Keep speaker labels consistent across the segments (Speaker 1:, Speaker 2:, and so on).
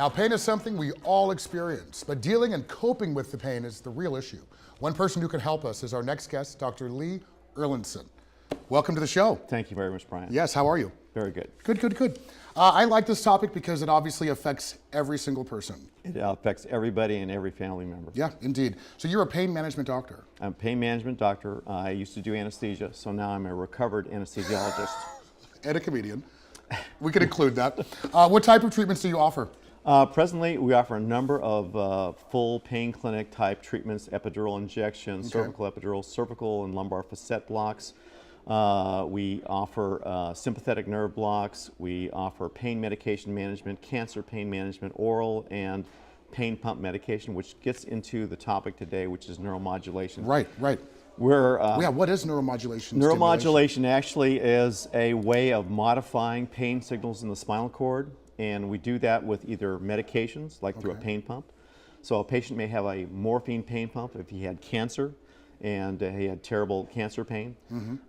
Speaker 1: Now, pain is something we all experience, but dealing and coping with the pain is the real issue. One person who can help us is our next guest, Dr. Lee Erlendson. Welcome to the show.
Speaker 2: Thank you very much, Brian.
Speaker 1: Yes, how are you?
Speaker 2: Very good.
Speaker 1: Good. I like this topic because it obviously affects every single person.
Speaker 2: It affects everybody and every family member.
Speaker 1: Yeah, indeed. So you're a pain management doctor.
Speaker 2: I'm a pain management doctor. I used to do anesthesia, so now I'm a recovered anesthesiologist.
Speaker 1: And a comedian. We could include that. What type of treatments do you offer?
Speaker 2: Presently, we offer a number of full pain clinic type treatments, epidural injections, cervical epidural, cervical and lumbar facet blocks. We offer sympathetic nerve blocks. We offer pain medication management, cancer pain management, oral and pain pump medication, which gets into the topic today, which is neuromodulation.
Speaker 1: Right. What is neuromodulation?
Speaker 2: Neuromodulation actually is a way of modifying pain signals in the spinal cord, and we do that with either medications, like through a pain pump. So a patient may have a morphine pain pump if he had cancer and he had terrible cancer pain,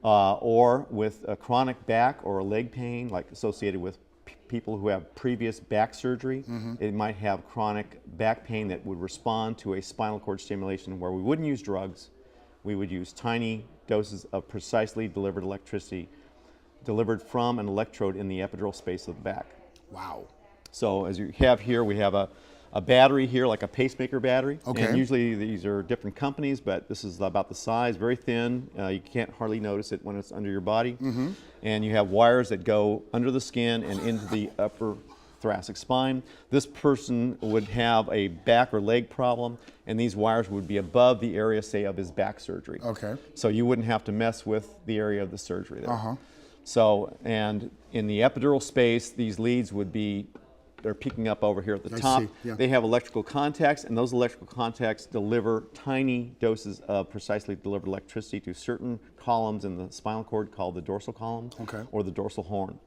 Speaker 2: or with a chronic back or leg pain, like associated with people who have previous back surgery. It might have chronic back pain that would respond to a spinal cord stimulation where we wouldn't use drugs. We would use tiny doses of precisely delivered electricity delivered from an electrode in the epidural space of the back.
Speaker 1: Wow.
Speaker 2: So as you have here, we have a battery here, like a pacemaker battery.
Speaker 1: Okay.
Speaker 2: And usually these are different companies, but this is about the size, very thin. You can't hardly notice it when it's under your body. And you have wires that go under the skin and into the upper thoracic spine. This person would have a back or leg problem, and these wires would be above the area, say, of his back surgery.
Speaker 1: Okay.
Speaker 2: So you wouldn't have to mess with the area of the surgery there. So, and in the epidural space, these leads would be, they're peeking up over here at the top. They have electrical contacts, and those electrical contacts deliver tiny doses of precisely delivered electricity to certain columns in the spinal cord called the dorsal column or the dorsal horn.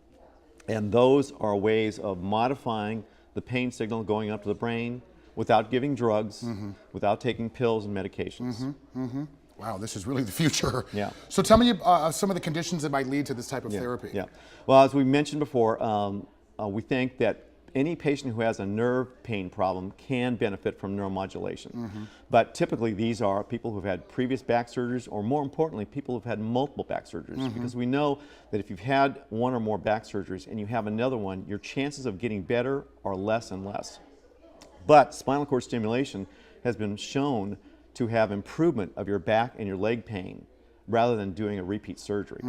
Speaker 2: And those are ways of modifying the pain signal going up to the brain without giving drugs, without taking pills and medications.
Speaker 1: Wow, this is really the future.
Speaker 2: Yeah.
Speaker 1: So tell me some of the conditions that might lead to this type of therapy.
Speaker 2: Yeah. Well, as we mentioned before, we think that any patient who has a nerve pain problem can benefit from neuromodulation. But typically these are people who've had previous back surgeries, or more importantly, people who've had multiple back surgeries. Because we know that if you've had one or more back surgeries and you have another one, your chances of getting better are less and less. But spinal cord stimulation has been shown to have improvement of your back and your leg pain rather than doing a repeat surgery.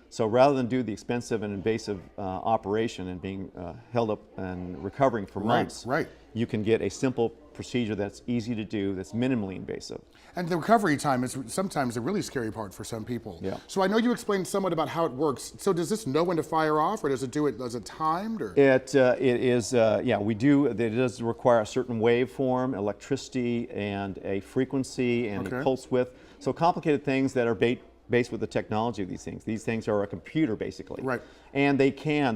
Speaker 2: So rather than do the expensive and invasive operation and being held up and recovering for months, you can get a simple procedure that's easy to do, that's minimally invasive.
Speaker 1: And the recovery time is sometimes a really scary part for some people. So I know you explained somewhat about how it works. So does this know when to fire off, or does it timed? Or?
Speaker 2: It is, we do, it does require a certain waveform, electricity, and a frequency, and a pulse width. So complicated things that are based with the technology of these things. These things are a computer, basically. And the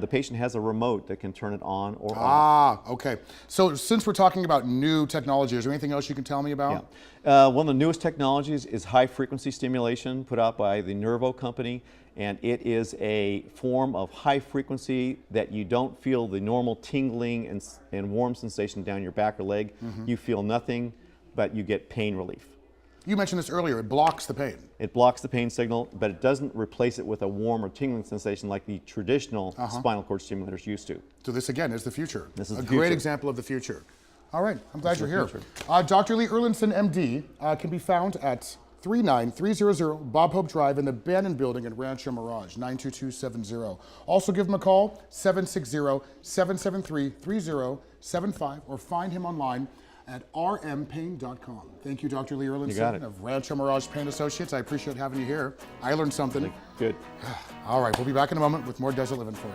Speaker 2: patient has a remote that can turn it on or off.
Speaker 1: Okay. So since we're talking about new technology, is there anything else you can tell me about?
Speaker 2: One of the newest technologies is high frequency stimulation put out by the Nervo company. And it is a form of high frequency that you don't feel the normal tingling and warm sensation down your back or leg. You feel nothing, but you get pain relief.
Speaker 1: You mentioned this earlier, it blocks the pain.
Speaker 2: It blocks the pain signal, but it doesn't replace it with a warm or tingling sensation like the traditional spinal cord stimulators used to.
Speaker 1: So this again is the future.
Speaker 2: This is
Speaker 1: a great example of the future. All right, I'm glad you're here. Dr. Lee Erlendson, MD, can be found at 39300 Bob Hope Drive in the Bannon Building in Rancho Mirage, 92270. Also give him a call, 760-773-3075, or find him online at rmpain.com. Thank you, Dr. Lee Erlendson of Rancho Mirage Pain Associates. I appreciate having you here. I learned something.
Speaker 2: Good.
Speaker 1: All right, we'll be back in a moment with more Desert Living for you.